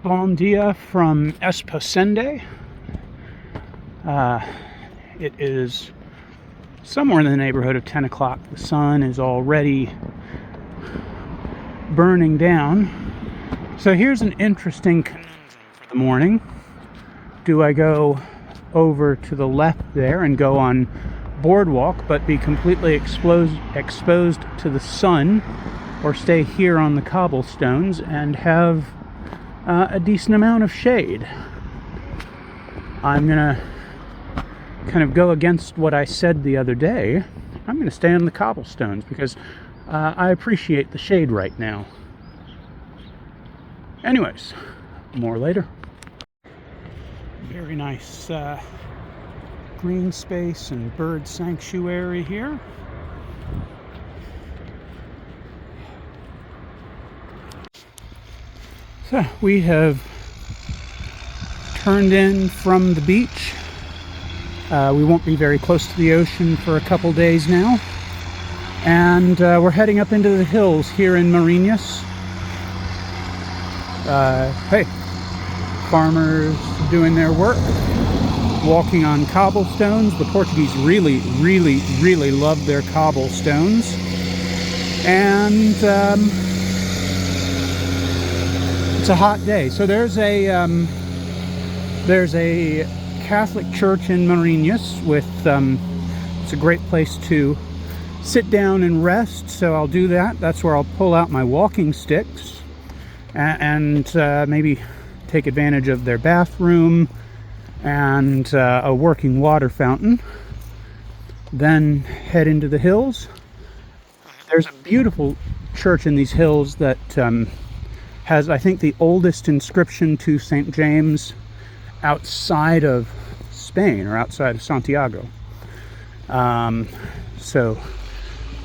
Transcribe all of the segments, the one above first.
Bon dia from Esposende. It is somewhere in the neighborhood of 10 o'clock. The sun is already burning down. So here's an interesting conundrum for the morning. Do I go over to the left there and go on boardwalk but be completely exposed to the sun, or stay here on the cobblestones and have a decent amount of shade? I'm gonna kind of go against what I said the other day. I'm gonna stay on the cobblestones because I appreciate the shade right now. Anyways, more later. Very nice green space and bird sanctuary here. So we have turned in from the beach. We won't be very close to the ocean for a couple days now. And we're heading up into the hills here in Marinas. Hey, farmers doing their work, walking on cobblestones. The Portuguese really love their cobblestones. And it's a hot day. So there's a Catholic church in Marinas with it's a great place to sit down and rest, so I'll do that. That's where I'll pull out my walking sticks and maybe take advantage of their bathroom and a working water fountain. Then head into the hills. There's a beautiful church in these hills that has, I think, the oldest inscription to St. James outside of Spain, or outside of Santiago. So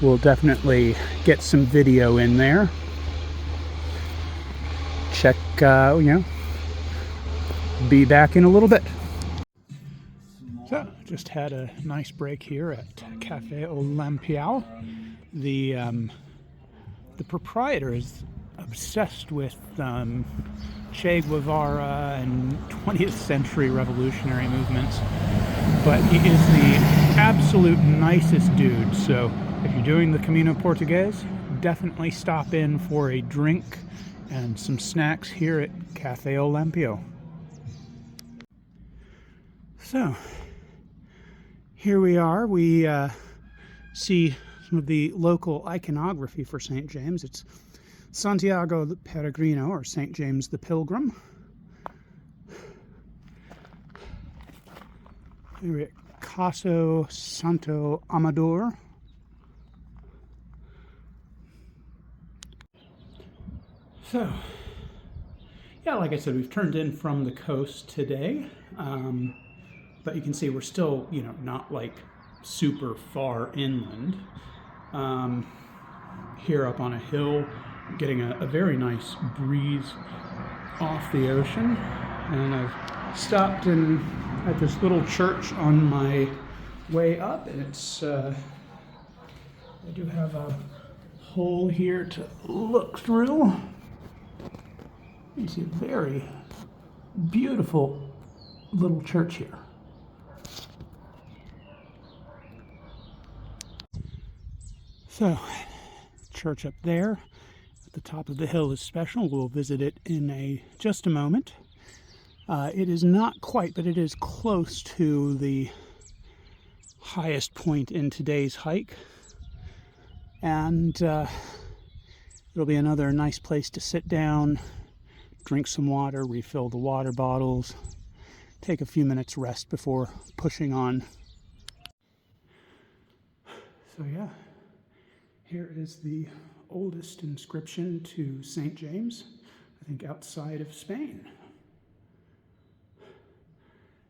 we'll definitely get some video in there. Check, be back in a little bit. So, just had a nice break here at Cafe Olimpiao. The proprietor is obsessed with Che Guevara and 20th century revolutionary movements, but he is the absolute nicest dude. So if you're doing the Camino Portuguese, definitely stop in for a drink and some snacks here at Cafe Olimpiao. So here we are. We see some of the local iconography for St. James. It's Santiago the Peregrino, or St. James the Pilgrim. We're at Caso Santo Amador. So, yeah, like I said, we've turned in from the coast today, but you can see we're still, not like super far inland. Here up on a hill, getting a very nice breeze off the ocean, and I've stopped in at this little church on my way up, and it's I do have a hole here to look through. You see a very beautiful little church here. So, church up there at the top of the hill is special. We'll visit it in just a moment. It is not quite, but it is close to the highest point in today's hike. And it'll be another nice place to sit down, drink some water, refill the water bottles, take a few minutes rest before pushing on. So yeah, here is the oldest inscription to St. James, I think outside of Spain.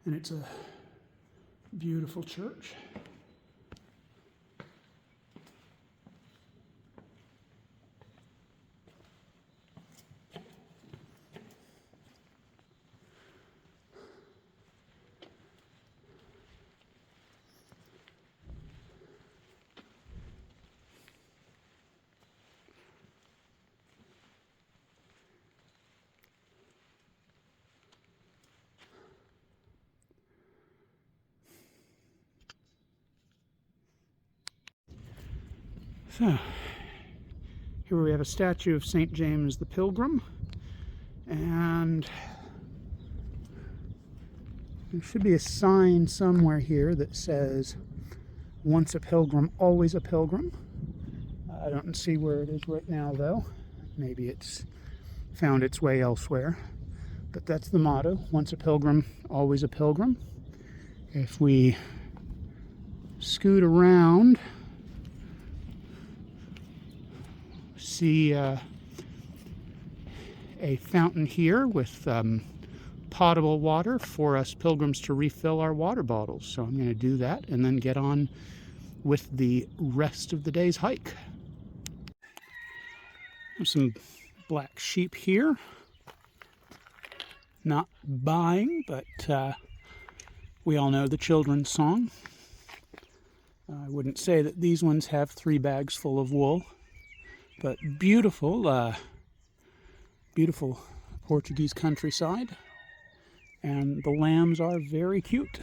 And it's a beautiful church. So, here we have a statue of St. James the Pilgrim, and there should be a sign somewhere here that says, "Once a pilgrim, always a pilgrim." I don't see where it is right now, though. Maybe it's found its way elsewhere. But that's the motto, once a pilgrim, always a pilgrim. If we scoot around, see a fountain here with potable water for us pilgrims to refill our water bottles. So I'm going to do that and then get on with the rest of the day's hike. There's some black sheep here. Not buying, but we all know the children's song. I wouldn't say that these ones have 3 bags full of wool, but beautiful, beautiful Portuguese countryside, and the lambs are very cute.